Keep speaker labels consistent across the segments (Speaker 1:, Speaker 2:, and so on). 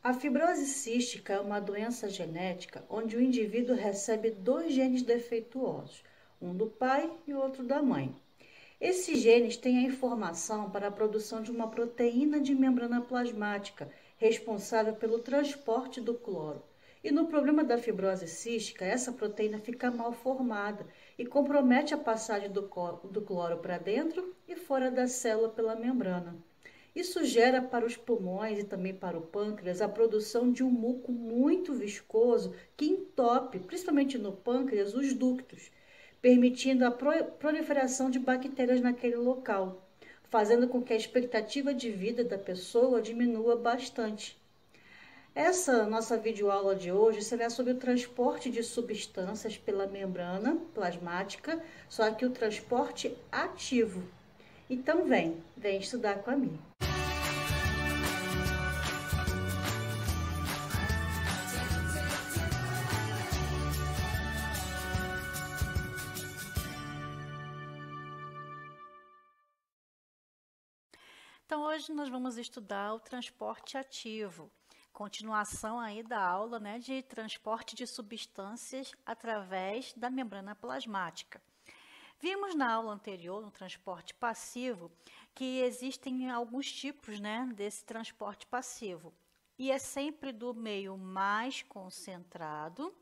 Speaker 1: A fibrose cística é uma doença genética onde o indivíduo recebe dois genes defeituosos, um do pai e outro da mãe. Esses genes têm a informação para a produção de uma proteína de membrana plasmática, responsável pelo transporte do cloro. E no problema da fibrose cística, essa proteína fica mal formada e compromete a passagem do cloro para dentro e fora da célula pela membrana. Isso gera para os pulmões e também para o pâncreas a produção de um muco muito viscoso que entope, principalmente no pâncreas, os ductos, permitindo a proliferação de bactérias naquele local, fazendo com que a expectativa de vida da pessoa diminua bastante. Essa nossa videoaula de hoje será sobre o transporte de substâncias pela membrana plasmática, só que o transporte ativo. Então vem estudar com a mim.
Speaker 2: Então, hoje nós vamos estudar o transporte ativo, continuação aí da aula, de transporte de substâncias através da membrana plasmática. Vimos na aula anterior, no transporte passivo, que existem alguns tipos, desse transporte passivo. E é sempre do meio mais concentrado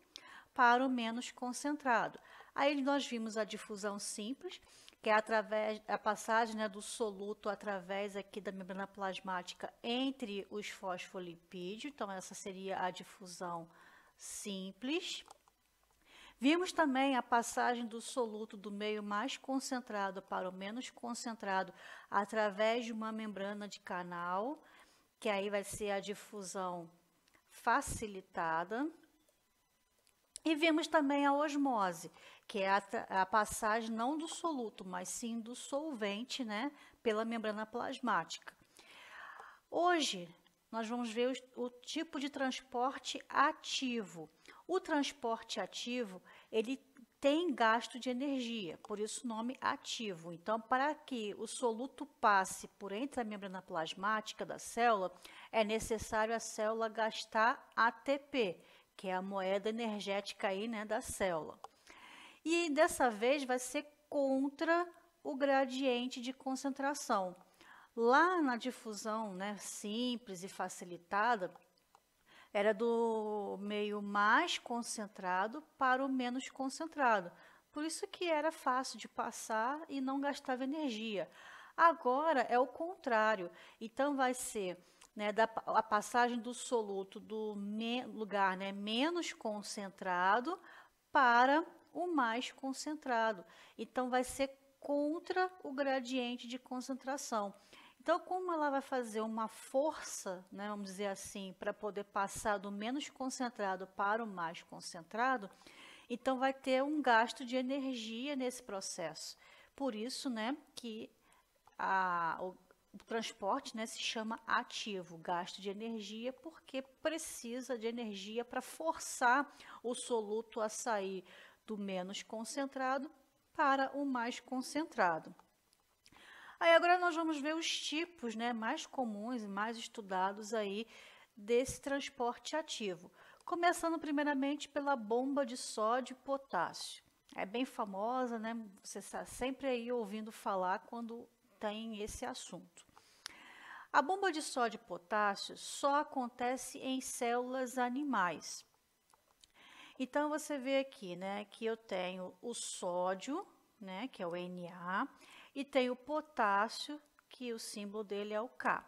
Speaker 2: para o menos concentrado. Aí nós vimos a difusão simples, que é através a passagem do soluto através aqui da membrana plasmática entre os fosfolipídios. Então, essa seria a difusão simples. Vimos também a passagem do soluto do meio mais concentrado para o menos concentrado através de uma membrana de canal, que aí vai ser a difusão facilitada. E vimos também a osmose, que é a passagem não do soluto, mas sim do solvente, pela membrana plasmática. Hoje, nós vamos ver o tipo de transporte ativo. O transporte ativo, ele tem gasto de energia, por isso o nome ativo. Então, para que o soluto passe por entre a membrana plasmática da célula, é necessário a célula gastar ATP, que é a moeda energética aí, da célula. E dessa vez vai ser contra o gradiente de concentração. Lá na difusão, simples e facilitada, era do meio mais concentrado para o menos concentrado. Por isso que era fácil de passar e não gastava energia. Agora é o contrário. Então vai ser a passagem do soluto do lugar menos concentrado para o mais concentrado. Então, vai ser contra o gradiente de concentração. Então, como ela vai fazer uma força, vamos dizer assim, para poder passar do menos concentrado para o mais concentrado, então vai ter um gasto de energia nesse processo. Por isso, que o transporte se chama ativo, gasto de energia, porque precisa de energia para forçar o soluto a sair do menos concentrado para o mais concentrado. Aí agora nós vamos ver os tipos mais comuns e mais estudados aí desse transporte ativo. Começando primeiramente pela bomba de sódio e potássio. É bem famosa, você está sempre aí ouvindo falar quando tem esse assunto. A bomba de sódio e potássio só acontece em células animais. Então, você vê aqui, que eu tenho o sódio, que é o Na, e tenho o potássio, que o símbolo dele é o K.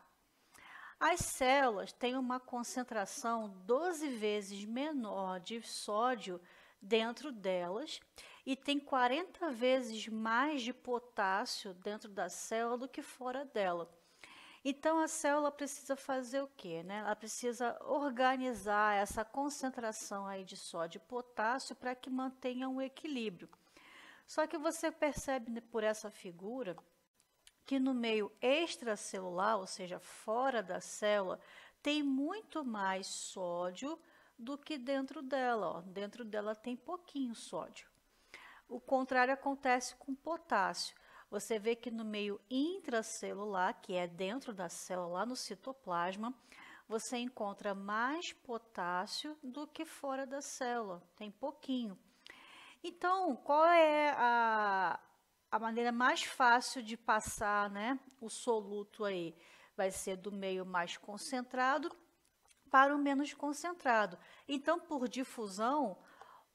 Speaker 2: As células têm uma concentração 12 vezes menor de sódio dentro delas e tem 40 vezes mais de potássio dentro da célula do que fora dela. Então, a célula precisa fazer o quê? Ela precisa organizar essa concentração aí de sódio e potássio para que mantenha um equilíbrio. Só que você percebe por essa figura que no meio extracelular, ou seja, fora da célula, tem muito mais sódio do que dentro dela. Dentro dela tem pouquinho sódio. O contrário acontece com potássio. Você vê que no meio intracelular, que é dentro da célula, lá no citoplasma, você encontra mais potássio do que fora da célula, tem pouquinho. Então, qual é a maneira mais fácil de passar, né, o soluto aí? Vai ser do meio mais concentrado para o menos concentrado. Então, por difusão,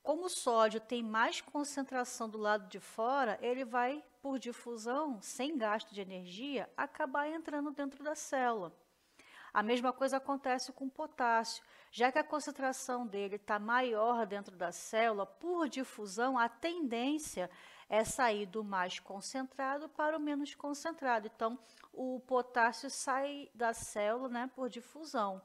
Speaker 2: como o sódio tem mais concentração do lado de fora, ele vai, por difusão, sem gasto de energia, acabar entrando dentro da célula. A mesma coisa acontece com o potássio. Já que a concentração dele está maior dentro da célula, por difusão, a tendência é sair do mais concentrado para o menos concentrado. Então, o potássio sai da célula, né, por difusão.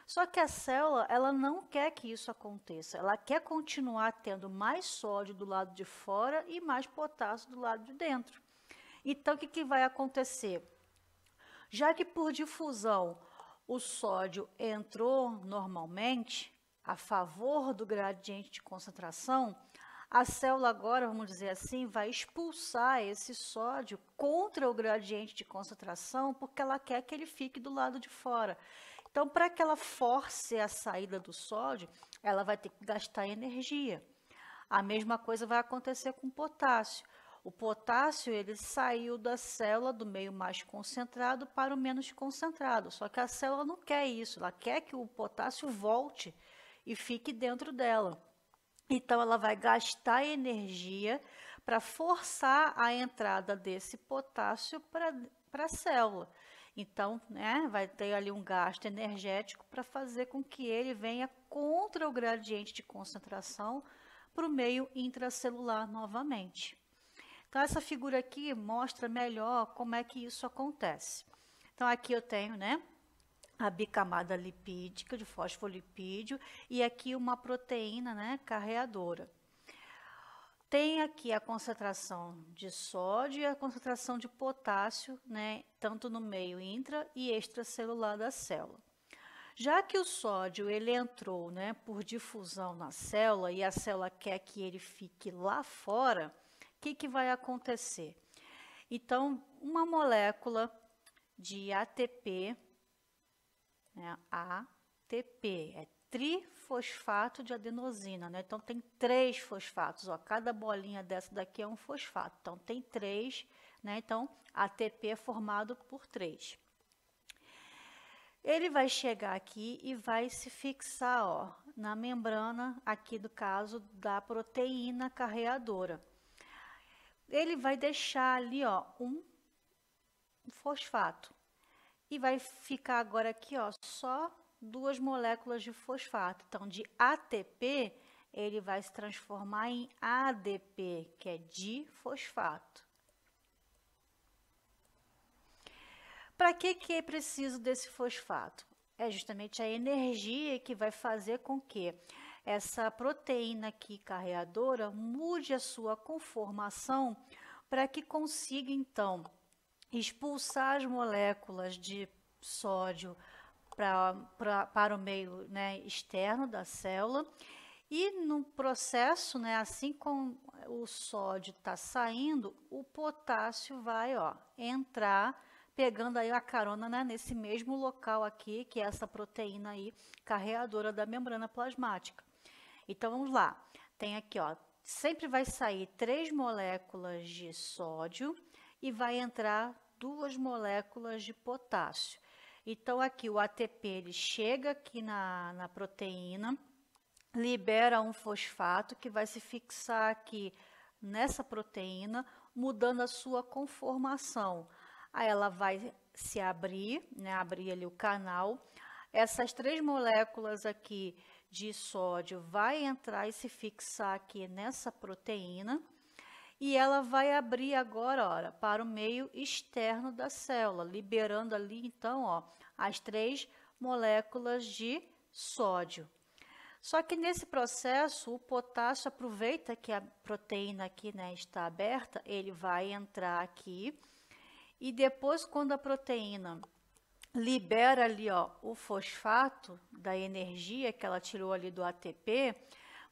Speaker 2: Só que a célula, ela não quer que isso aconteça. Ela quer continuar tendo mais sódio do lado de fora e mais potássio do lado de dentro. Então, o que vai acontecer? Já que por difusão o sódio entrou normalmente a favor do gradiente de concentração, a célula agora, vamos dizer assim, vai expulsar esse sódio contra o gradiente de concentração, porque ela quer que ele fique do lado de fora. Então, para que ela force a saída do sódio, ela vai ter que gastar energia. A mesma coisa vai acontecer com o potássio. O potássio, ele saiu da célula do meio mais concentrado para o menos concentrado. Só que a célula não quer isso, ela quer que o potássio volte e fique dentro dela. Então, ela vai gastar energia para forçar a entrada desse potássio para a célula. Então, né, vai ter ali um gasto energético para fazer com que ele venha contra o gradiente de concentração para o meio intracelular novamente. Então, essa figura aqui mostra melhor como é que isso acontece. Então, aqui eu tenho, né, a bicamada lipídica de fosfolipídio e aqui uma proteína, né, carreadora. Tem aqui a concentração de sódio e a concentração de potássio, né, tanto no meio intra e extracelular da célula. Já que o sódio ele entrou, né, por difusão na célula e a célula quer que ele fique lá fora, o que vai acontecer? Então, uma molécula de ATP, né, ATP, é trifosfato de adenosina, né? Então, tem 3 fosfatos, ó, cada bolinha dessa daqui é um fosfato, então tem 3, né? Então, ATP é formado por 3. Ele vai chegar aqui e vai se fixar, ó, na membrana, aqui do caso da proteína carreadora. Ele vai deixar ali, ó, um fosfato. E vai ficar agora aqui, ó, só 2 moléculas de fosfato. Então, de ATP, ele vai se transformar em ADP, que é difosfato. Para que é preciso desse fosfato? É justamente a energia que vai fazer com que essa proteína aqui carreadora mude a sua conformação para que consiga, então, expulsar as moléculas de sódio para o meio, né, externo da célula. E no processo, né, assim como o sódio está saindo, o potássio vai, ó, entrar, pegando aí a carona, né, nesse mesmo local aqui, que é essa proteína aí carreadora da membrana plasmática. Então, vamos lá. Tem aqui, ó, sempre vai sair 3 moléculas de sódio e vai entrar 2 moléculas de potássio. Então, aqui o ATP ele chega aqui na proteína, libera um fosfato que vai se fixar aqui nessa proteína, mudando a sua conformação. Aí ela vai se abrir, né, abrir ali o canal. Essas 3 moléculas aqui de sódio vai entrar e se fixar aqui nessa proteína. E ela vai abrir agora, ó, para o meio externo da célula, liberando ali, então, ó, as 3 moléculas de sódio. Só que nesse processo, o potássio aproveita que a proteína aqui, né, está aberta, ele vai entrar aqui. E depois, quando a proteína libera ali, ó, o fosfato da energia que ela tirou ali do ATP,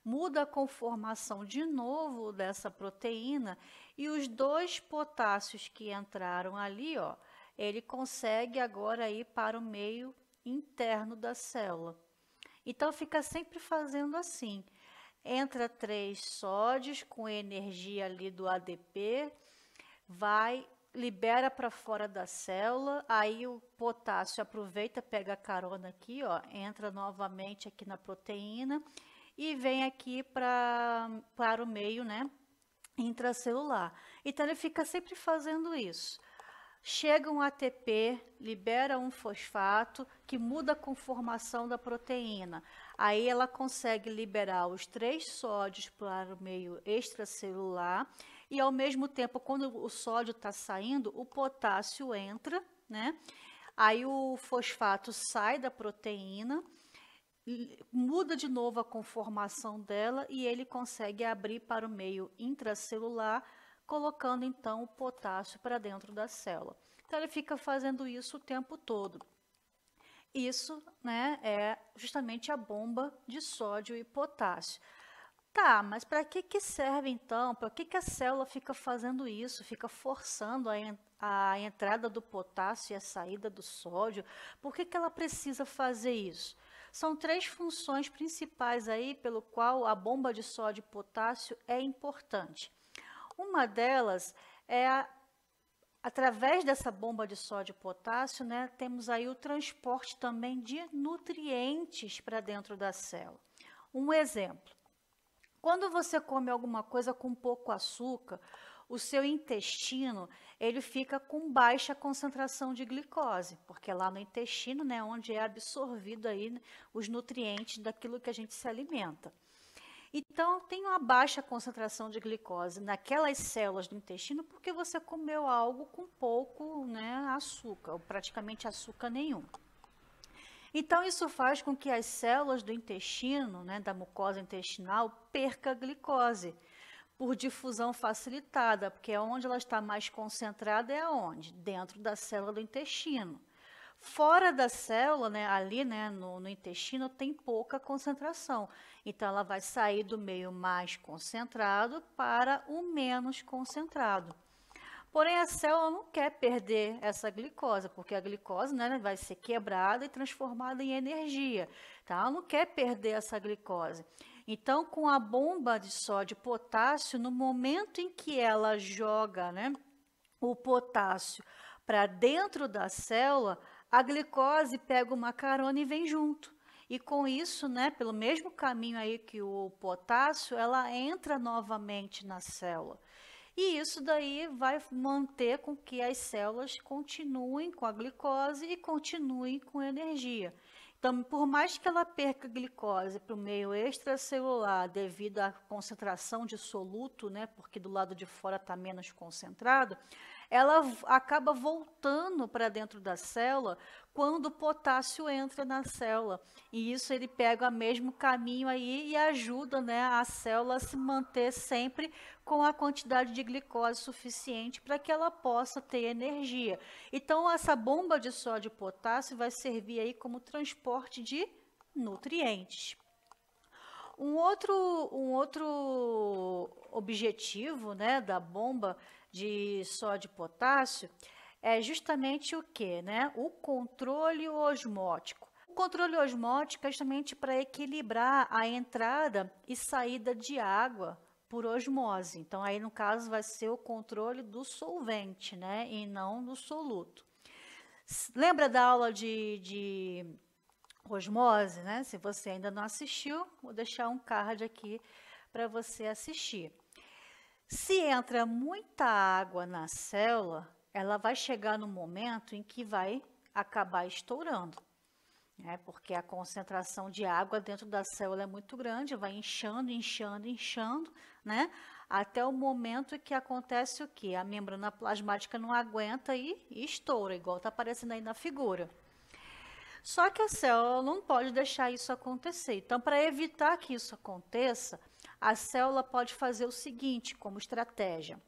Speaker 2: muda a conformação de novo dessa proteína e os 2 potássios que entraram ali, ó, ele consegue agora ir para o meio interno da célula. Então, fica sempre fazendo assim. Entra 3 sódios com energia ali do ADP, libera para fora da célula, aí o potássio aproveita, pega a carona aqui, ó, entra novamente aqui na proteína e vem aqui para o meio, né, intracelular. Então, ele fica sempre fazendo isso. Chega um ATP, libera um fosfato que muda a conformação da proteína. Aí ela consegue liberar os 3 sódios para o meio extracelular e, ao mesmo tempo, quando o sódio está saindo, o potássio entra, né? Aí o fosfato sai da proteína, muda de novo a conformação dela e ele consegue abrir para o meio intracelular, colocando então o potássio para dentro da célula. Então ele fica fazendo isso o tempo todo. Isso, né, é justamente a bomba de sódio e potássio. Tá, mas para que serve então? Para que a célula fica fazendo isso? Fica forçando a entrada do potássio e a saída do sódio? Por que ela precisa fazer isso? São 3 funções principais aí pelo qual a bomba de sódio e potássio é importante. Uma delas é através dessa bomba de sódio e potássio, né, temos aí o transporte também de nutrientes para dentro da célula. Um exemplo, quando você come alguma coisa com pouco açúcar, o seu intestino ele fica com baixa concentração de glicose, porque lá no intestino, né, onde é absorvido aí os nutrientes daquilo que a gente se alimenta. Então, tem uma baixa concentração de glicose naquelas células do intestino porque você comeu algo com pouco, né, açúcar, ou praticamente açúcar nenhum. Então, isso faz com que as células do intestino, né, da mucosa intestinal, perca glicose por difusão facilitada, porque é onde ela está mais concentrada é onde? Dentro da célula do intestino. Fora da célula, né, ali, né, no intestino, tem pouca concentração. Então, ela vai sair do meio mais concentrado para o menos concentrado. Porém, a célula não quer perder essa glicose, porque a glicose, né, vai ser quebrada e transformada em energia. Tá? Ela não quer perder essa glicose. Então, com a bomba de sódio e potássio, no momento em que ela joga, né, o potássio para dentro da célula, a glicose pega uma carona e vem junto. E com isso, né, pelo mesmo caminho aí que o potássio, ela entra novamente na célula. E isso daí vai manter com que as células continuem com a glicose e continuem com energia. Então, por mais que ela perca glicose para o meio extracelular devido à concentração de soluto, né, porque do lado de fora está menos concentrado, ela acaba voltando para dentro da célula quando o potássio entra na célula. E isso ele pega o mesmo caminho aí e ajuda, né, a célula a se manter sempre com a quantidade de glicose suficiente para que ela possa ter energia. Então, essa bomba de sódio e potássio vai servir aí como transporte de nutrientes. Um outro objetivo, né, da bomba de sódio e potássio é justamente o que, né? O controle osmótico. O controle osmótico é justamente para equilibrar a entrada e saída de água por osmose. Então, aí no caso vai ser o controle do solvente, né? E não do soluto. Lembra da aula de osmose, né? Se você ainda não assistiu, vou deixar um card aqui para você assistir. Se entra muita água na célula, ela vai chegar no momento em que vai acabar estourando, né? Porque a concentração de água dentro da célula é muito grande, vai inchando, inchando, inchando, né? Até o momento que acontece o quê? A membrana plasmática não aguenta e estoura, igual está aparecendo aí na figura. Só que a célula não pode deixar isso acontecer. Então, para evitar que isso aconteça, a célula pode fazer o seguinte como estratégia.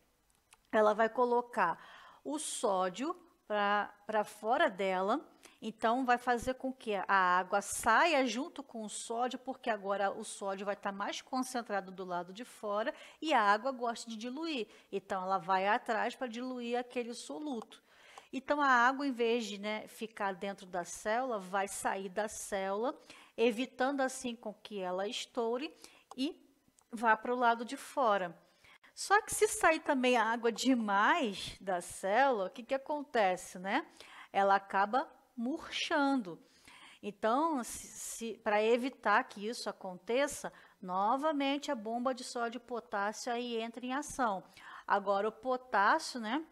Speaker 2: Ela vai colocar o sódio para fora dela, então vai fazer com que a água saia junto com o sódio, porque agora o sódio vai estar mais concentrado do lado de fora e a água gosta de diluir. Então, ela vai atrás para diluir aquele soluto. Então, a água, em vez de, né, ficar dentro da célula, vai sair da célula, evitando assim com que ela estoure e vá para o lado de fora. Só que se sair também a água demais da célula, o que acontece, né? Ela acaba murchando. Então, para evitar que isso aconteça, novamente a bomba de sódio e potássio aí entra em ação. Agora, o potássio, né?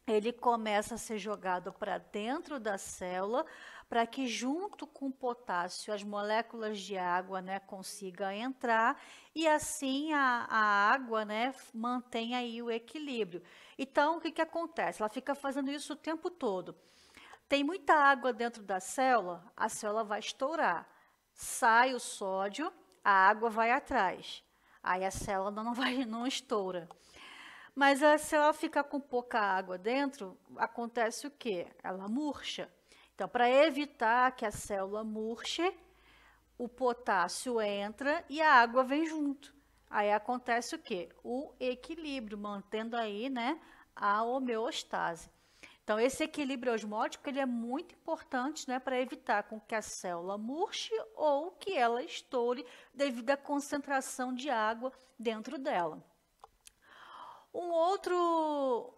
Speaker 2: Ele começa a ser jogado para dentro da célula, para que junto com o potássio as moléculas de água, né, consigam entrar e assim a água, né, mantenha aí o equilíbrio. Então, o que acontece? Ela fica fazendo isso o tempo todo. Tem muita água dentro da célula, a célula vai estourar. Sai o sódio, a água vai atrás. Aí a célula não estoura. Mas se ela ficar com pouca água dentro, acontece o quê? Ela murcha. Então, para evitar que a célula murche, o potássio entra e a água vem junto. Aí acontece o quê? O equilíbrio, mantendo aí, né, a homeostase. Então, esse equilíbrio osmótico ele é muito importante, né, para evitar com que a célula murche ou que ela estoure devido à concentração de água dentro dela. Um outro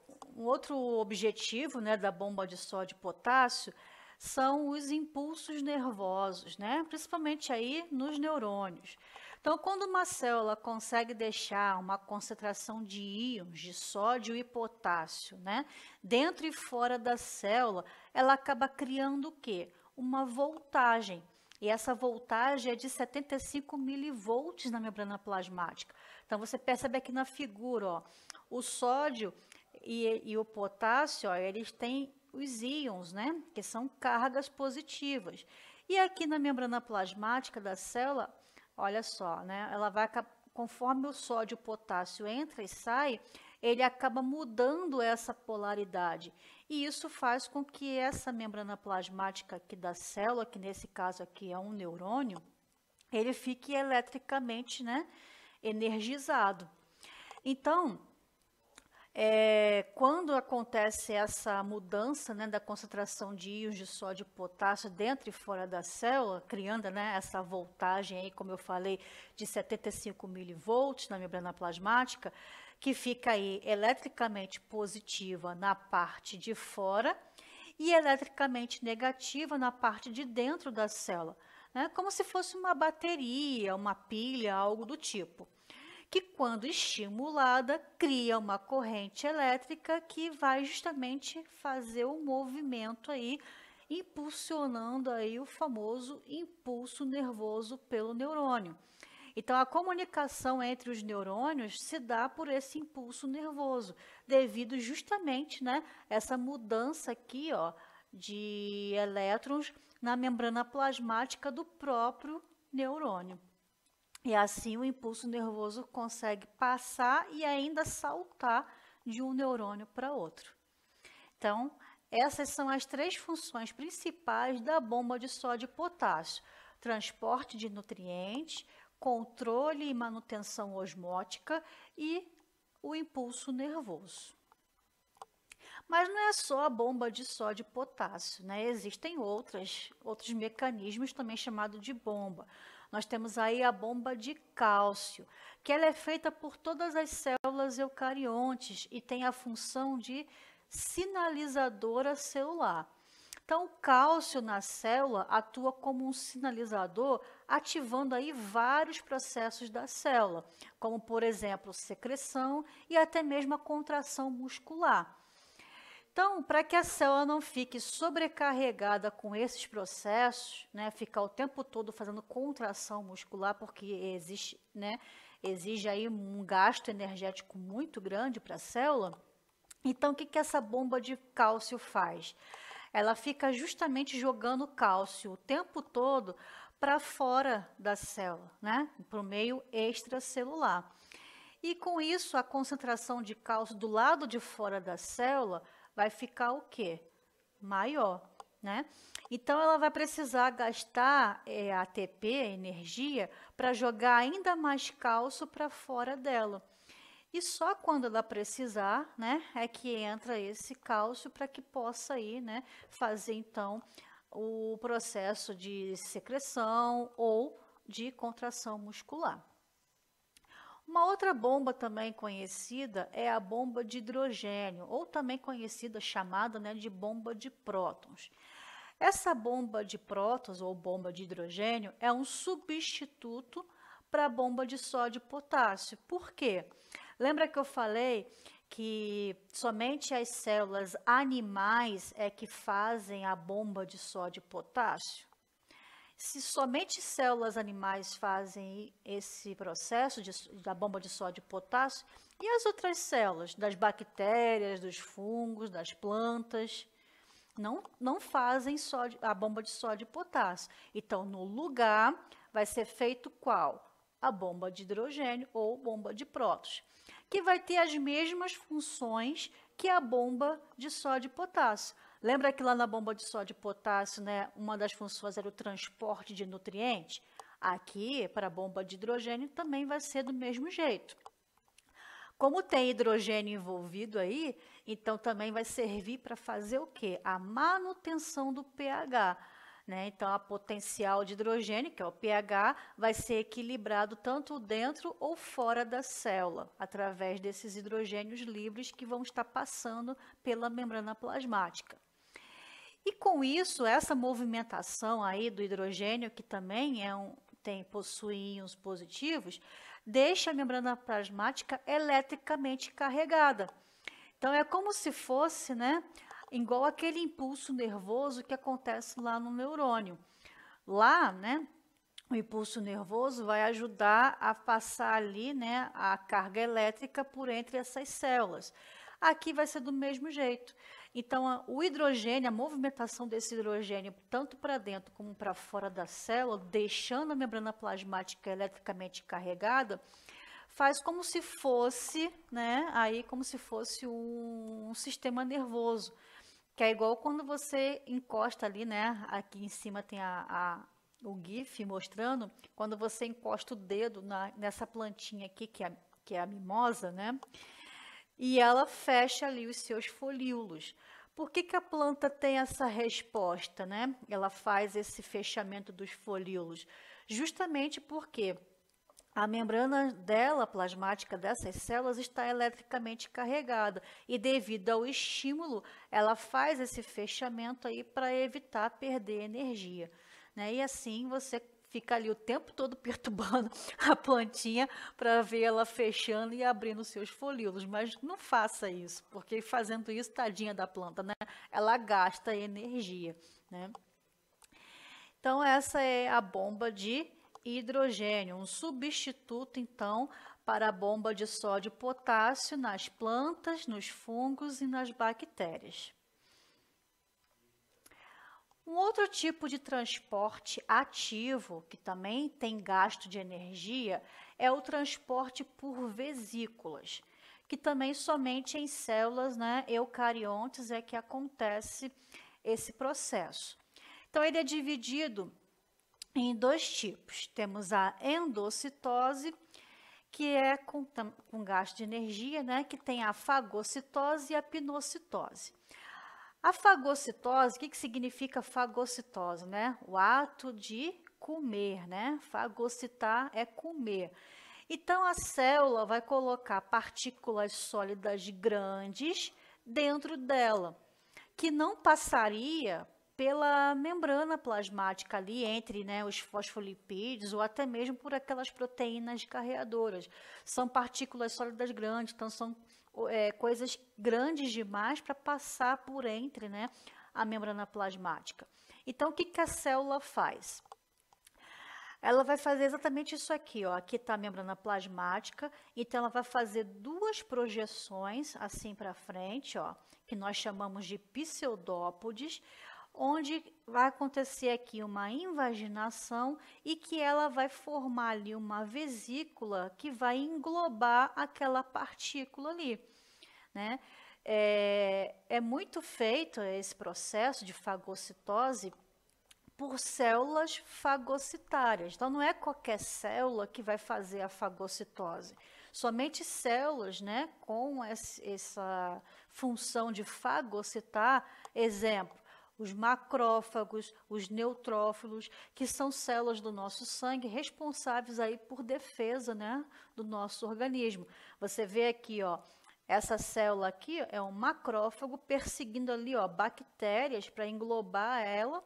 Speaker 2: objetivo, né, da bomba de sódio e potássio são os impulsos nervosos, né, principalmente aí nos neurônios. Então, quando uma célula consegue deixar uma concentração de íons de sódio e potássio, né, dentro e fora da célula, ela acaba criando o quê? Uma voltagem. E essa voltagem é de 75 milivolts na membrana plasmática. Então, você percebe aqui na figura, ó, o sódio e o potássio, ó, eles têm os íons, né, que são cargas positivas. E aqui na membrana plasmática da célula, olha só, né, ela vai, conforme o sódio e o potássio entra e sai, ele acaba mudando essa polaridade. E isso faz com que essa membrana plasmática aqui da célula, que nesse caso aqui é um neurônio, ele fique eletricamente, né, energizado. Então, quando acontece essa mudança, né, da concentração de íons de sódio e potássio dentro e fora da célula, criando, né, essa voltagem aí, como eu falei, de 75 milivolts na membrana plasmática, que fica aí eletricamente positiva na parte de fora e eletricamente negativa na parte de dentro da célula, né, como se fosse uma bateria, uma pilha, algo do tipo, que quando estimulada cria uma corrente elétrica que vai justamente fazer o movimento aí, impulsionando aí o famoso impulso nervoso pelo neurônio. Então, a comunicação entre os neurônios se dá por esse impulso nervoso, devido justamente, né, essa mudança aqui, ó, de elétrons na membrana plasmática do próprio neurônio. E assim o impulso nervoso consegue passar e ainda saltar de um neurônio para outro. Então, essas são as três funções principais da bomba de sódio e potássio: transporte de nutrientes, controle e manutenção osmótica e o impulso nervoso. Mas não é só a bomba de sódio e potássio, né? Existem outros mecanismos também chamados de bomba. Nós temos aí a bomba de cálcio, que ela é feita por todas as células eucariontes e tem a função de sinalizadora celular. Então, o cálcio na célula atua como um sinalizador, ativando aí vários processos da célula, como, por exemplo, secreção e até mesmo a contração muscular. Então, para que a célula não fique sobrecarregada com esses processos, né, ficar o tempo todo fazendo contração muscular, porque exige aí um gasto energético muito grande para a célula, então o que essa bomba de cálcio faz? Ela fica justamente jogando cálcio o tempo todo para fora da célula, né, para o meio extracelular. E com isso, a concentração de cálcio do lado de fora da célula vai ficar o quê? Maior, né? Então, ela vai precisar gastar ATP, energia, para jogar ainda mais cálcio para fora dela. E só quando ela precisar, né, é que entra esse cálcio para que possa aí, né, fazer então o processo de secreção ou de contração muscular. Uma outra bomba também conhecida é a bomba de hidrogênio, ou também conhecida, chamada, né, de bomba de prótons. Essa bomba de prótons ou bomba de hidrogênio é um substituto para a bomba de sódio e potássio. Por quê? Lembra que eu falei que somente as células animais é que fazem a bomba de sódio e potássio? Se somente células animais fazem esse processo da bomba de sódio e potássio, e as outras células, das bactérias, dos fungos, das plantas, não fazem a bomba de sódio e potássio. Então, no lugar, vai ser feito qual? A bomba de hidrogênio ou bomba de prótons, que vai ter as mesmas funções que a bomba de sódio e potássio. Lembra que lá na bomba de sódio e potássio, né, uma das funções era o transporte de nutrientes? Aqui, para a bomba de hidrogênio, também vai ser do mesmo jeito. Como tem hidrogênio envolvido aí, então também vai servir para fazer o quê? A manutenção do pH. Né? Então, a potencial de hidrogênio, que é o pH, vai ser equilibrado tanto dentro ou fora da célula, através desses hidrogênios livres que vão estar passando pela membrana plasmática. E com isso, essa movimentação aí do hidrogênio, que também possui íons positivos, deixa a membrana plasmática eletricamente carregada. Então, é como se fosse, né, igual aquele impulso nervoso que acontece lá no neurônio. Lá, né, o impulso nervoso vai ajudar a passar ali, né, a carga elétrica por entre essas células. Aqui vai ser do mesmo jeito. Então, o hidrogênio, a movimentação desse hidrogênio, tanto para dentro como para fora da célula, deixando a membrana plasmática eletricamente carregada, faz como se fosse, né, aí como se fosse um sistema nervoso, que é igual quando você encosta ali, né, aqui em cima tem o GIF mostrando, quando você encosta o dedo nessa plantinha aqui, que é a mimosa, né, e ela fecha ali os seus folíolos. Por que a planta tem essa resposta, né? Ela faz esse fechamento dos folíolos? Justamente porque a membrana dela, plasmática dessas células, está eletricamente carregada e devido ao estímulo, ela faz esse fechamento aí para evitar perder energia, né? E assim você fica ali o tempo todo perturbando a plantinha para ver ela fechando e abrindo seus folíolos, mas não faça isso, porque fazendo isso, tadinha da planta, né? Ela gasta energia, né? Então, essa é a bomba de hidrogênio, um substituto, então, para a bomba de sódio e potássio nas plantas, nos fungos e nas bactérias. Um outro tipo de transporte ativo, que também tem gasto de energia, é o transporte por vesículas, que também somente em células, né, eucariontes é que acontece esse processo. Então, ele é dividido em dois tipos. Temos a endocitose, que é com gasto de energia, né, que tem a fagocitose e a pinocitose. A fagocitose, o que significa fagocitose, né? O ato de comer, né? Fagocitar é comer. Então, a célula vai colocar partículas sólidas grandes dentro dela, que não passaria pela membrana plasmática ali, entre, né, os fosfolipídios ou até mesmo por aquelas proteínas carreadoras. São partículas sólidas grandes, então são coisas grandes demais para passar por entre, né, a membrana plasmática. Então, o que a célula faz? Ela vai fazer exatamente isso aqui, ó. Aqui está a membrana plasmática, então ela vai fazer duas projeções assim para frente, ó, que nós chamamos de pseudópodes, onde vai acontecer aqui uma invaginação e que ela vai formar ali uma vesícula que vai englobar aquela partícula ali, né? É muito feito esse processo de fagocitose por células fagocitárias. Então, não é qualquer célula que vai fazer a fagocitose. Somente células, né, com essa função de fagocitar, exemplo, os macrófagos, os neutrófilos, que são células do nosso sangue responsáveis aí por defesa, né, do nosso organismo. Você vê aqui, ó, essa célula aqui é um macrófago perseguindo ali, ó, bactérias para englobar ela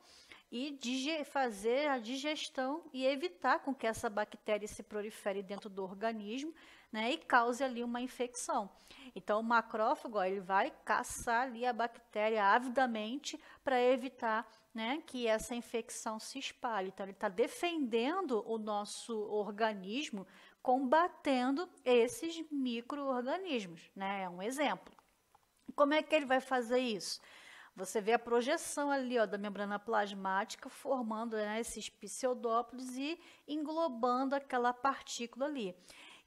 Speaker 2: e fazer a digestão e evitar com que essa bactéria se prolifere dentro do organismo, né, e cause ali uma infecção. Então, o macrófago, ó, ele vai caçar ali a bactéria avidamente para evitar, né, que essa infecção se espalhe. Então, ele está defendendo o nosso organismo, combatendo esses micro-organismos, né? É um exemplo. Como é que ele vai fazer isso? Você vê a projeção ali, ó, da membrana plasmática formando, né, esses pseudópodos e englobando aquela partícula ali.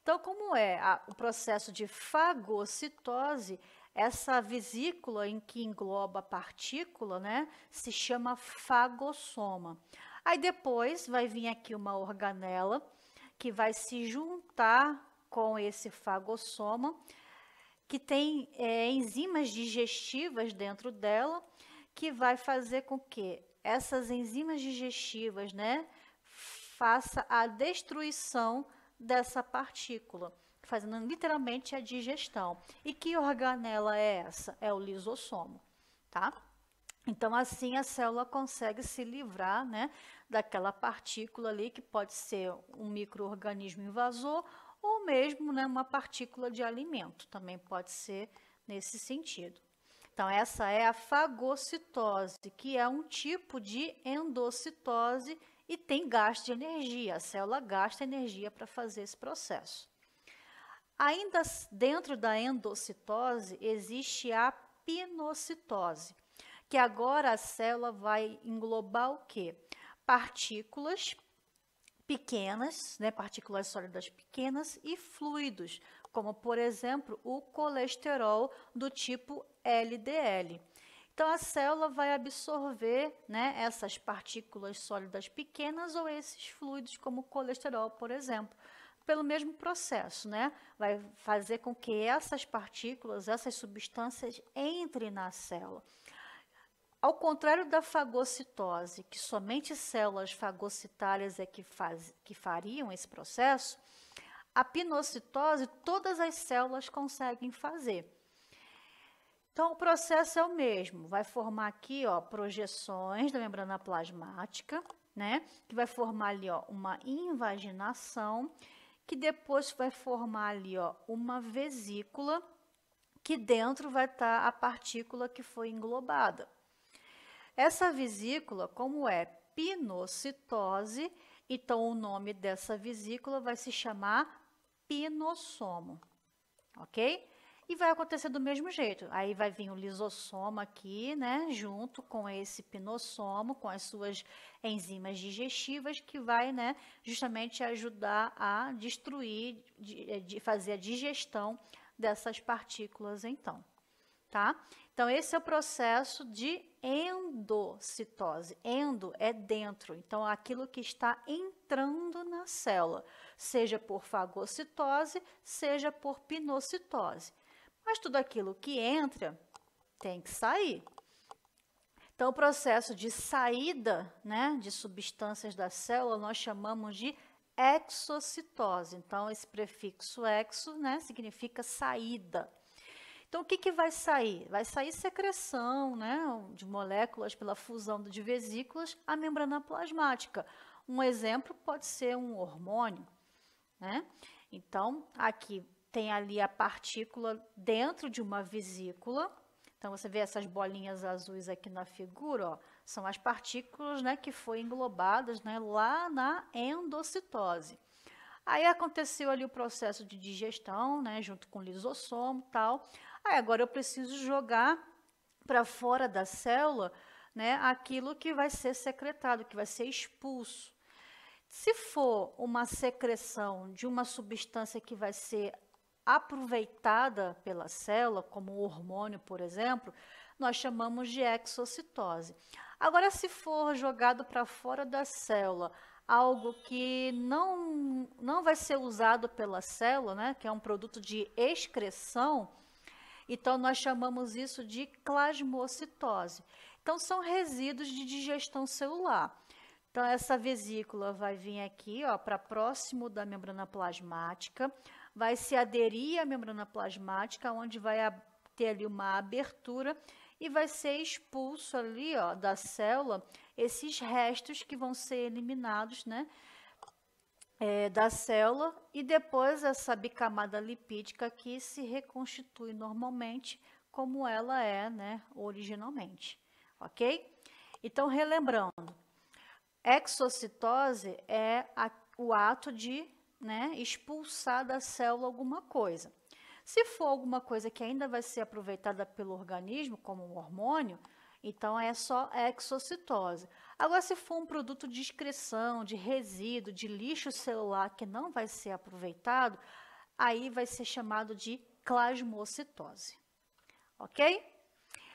Speaker 2: Então, como é o processo de fagocitose, essa vesícula em que engloba a partícula, né, se chama fagossoma. Aí depois vai vir aqui uma organela que vai se juntar com esse fagossoma, que tem enzimas digestivas dentro dela, que vai fazer com que essas enzimas digestivas, né, faça a destruição dessa partícula, fazendo literalmente a digestão. E que organela é essa? É o lisossomo, tá? Então, assim, a célula consegue se livrar, né, daquela partícula ali, que pode ser um micro-organismo invasor ou mesmo, né, uma partícula de alimento, também pode ser nesse sentido. Então, essa é a fagocitose, que é um tipo de endocitose e tem gasto de energia. A célula gasta energia para fazer esse processo. Ainda dentro da endocitose, existe a pinocitose, que agora a célula vai englobar o quê? Partículas pequenas, né, partículas sólidas pequenas e fluidos, como, por exemplo, o colesterol do tipo LDL. Então, a célula vai absorver, né, essas partículas sólidas pequenas ou esses fluidos, como o colesterol, por exemplo, pelo mesmo processo, né? Vai fazer com que essas partículas, essas substâncias entrem na célula. Ao contrário da fagocitose, que somente células fagocitárias é que fariam esse processo, a pinocitose todas as células conseguem fazer. Então, o processo é o mesmo, vai formar aqui, ó, projeções da membrana plasmática, né, que vai formar ali, ó, uma invaginação, que depois vai formar ali, ó, uma vesícula, que dentro vai estar a partícula que foi englobada. Essa vesícula, como é pinocitose, então o nome dessa vesícula vai se chamar pinossomo, ok? E vai acontecer do mesmo jeito. Aí vai vir o lisossoma aqui, né, junto com esse pinossomo, com as suas enzimas digestivas, que vai, né, justamente ajudar a destruir, de fazer a digestão dessas partículas, então, tá? Então, esse é o processo de endocitose. Endo é dentro, então aquilo que está entrando na célula, seja por fagocitose, seja por pinocitose. Mas tudo aquilo que entra tem que sair. Então, o processo de saída, né, de substâncias da célula nós chamamos de exocitose. Então, esse prefixo exo, né, significa saída. Então, o que vai sair? Vai sair secreção, né, de moléculas pela fusão de vesículas à membrana plasmática. Um exemplo pode ser um hormônio, né? Então, aqui tem ali a partícula dentro de uma vesícula. Então, você vê essas bolinhas azuis aqui na figura, ó, são as partículas, né, que foram englobadas, né, lá na endocitose. Aí aconteceu ali o processo de digestão, né, junto com o lisossomo e tal. Aí agora eu preciso jogar para fora da célula, né, aquilo que vai ser secretado, que vai ser expulso. Se for uma secreção de uma substância que vai ser aproveitada pela célula, como o hormônio, por exemplo, nós chamamos de exocitose. Agora, se for jogado para fora da célula algo que não vai ser usado pela célula, né, que é um produto de excreção, então nós chamamos isso de plasmocitose. Então são resíduos de digestão celular. Então essa vesícula vai vir aqui, ó, para próximo da membrana plasmática, vai se aderir à membrana plasmática, onde vai ter ali uma abertura e vai ser expulso ali, ó, da célula esses restos que vão ser eliminados, né, da célula, e depois essa bicamada lipídica aqui se reconstitui normalmente como ela é, né, originalmente, ok? Então, relembrando, exocitose é o ato de, né, expulsar da célula alguma coisa. Se for alguma coisa que ainda vai ser aproveitada pelo organismo, como um hormônio, então é só exocitose. Agora, se for um produto de excreção, de resíduo, de lixo celular que não vai ser aproveitado, aí vai ser chamado de plasmocitose. Ok?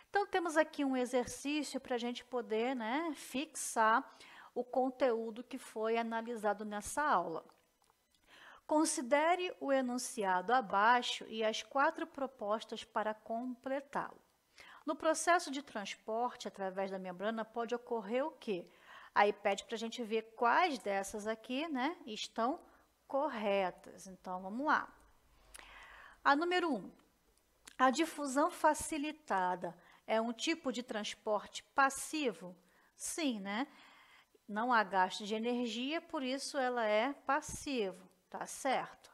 Speaker 2: Então, temos aqui um exercício para a gente poder, né, fixar o conteúdo que foi analisado nessa aula. Considere o enunciado abaixo e as 4 propostas para completá-lo. No processo de transporte através da membrana pode ocorrer o quê? Aí pede para a gente ver quais dessas aqui, né, estão corretas. Então, vamos lá. A número 1. A difusão facilitada é um tipo de transporte passivo? Sim, né? Não há gasto de energia, por isso ela é passivo, tá certo?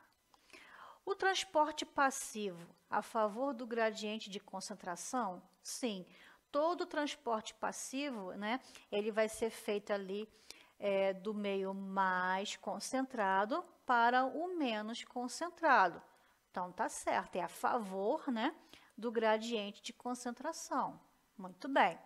Speaker 2: O transporte passivo a favor do gradiente de concentração? Sim, todo transporte passivo, né, ele vai ser feito ali do meio mais concentrado para o menos concentrado. Então, tá certo, é a favor, né, do gradiente de concentração. Muito bem.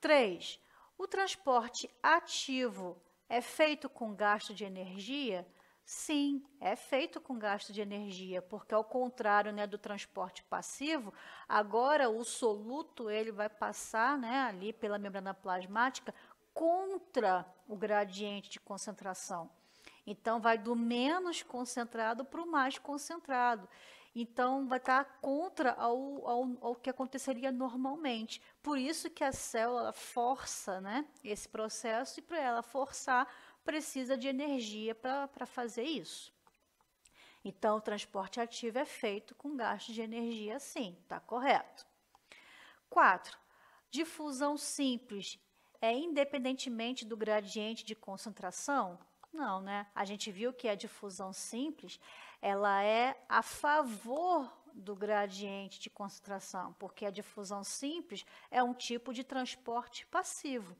Speaker 2: 3. O transporte ativo é feito com gasto de energia? Sim, é feito com gasto de energia, porque ao contrário, né, do transporte passivo, agora o soluto ele vai passar, né, ali pela membrana plasmática contra o gradiente de concentração. Então, vai do menos concentrado para o mais concentrado. Então, vai estar contra ao que aconteceria normalmente. Por isso que a célula força, né, esse processo, e para ela forçar, precisa de energia para fazer isso. Então, o transporte ativo é feito com gasto de energia, sim, está correto. 4. Difusão simples é independentemente do gradiente de concentração? Não, né? A gente viu que a difusão simples, ela é a favor do gradiente de concentração, porque a difusão simples é um tipo de transporte passivo.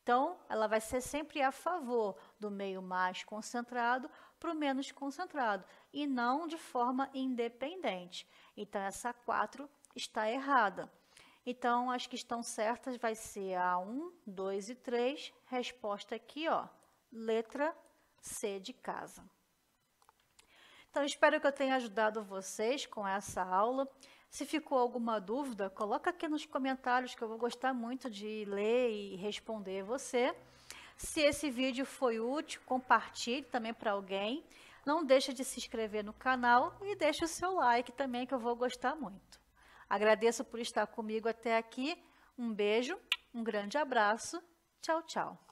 Speaker 2: Então, ela vai ser sempre a favor do meio mais concentrado para o menos concentrado, e não de forma independente. Então, essa 4 está errada. Então, as que estão certas vai ser a 1, 2 e 3. Resposta aqui, ó, letra C de casa. Então, espero que eu tenha ajudado vocês com essa aula. Se ficou alguma dúvida, coloca aqui nos comentários que eu vou gostar muito de ler e responder você. Se esse vídeo foi útil, compartilhe também para alguém. Não deixe de se inscrever no canal e deixe o seu like também, que eu vou gostar muito. Agradeço por estar comigo até aqui. Um beijo, um grande abraço. Tchau, tchau.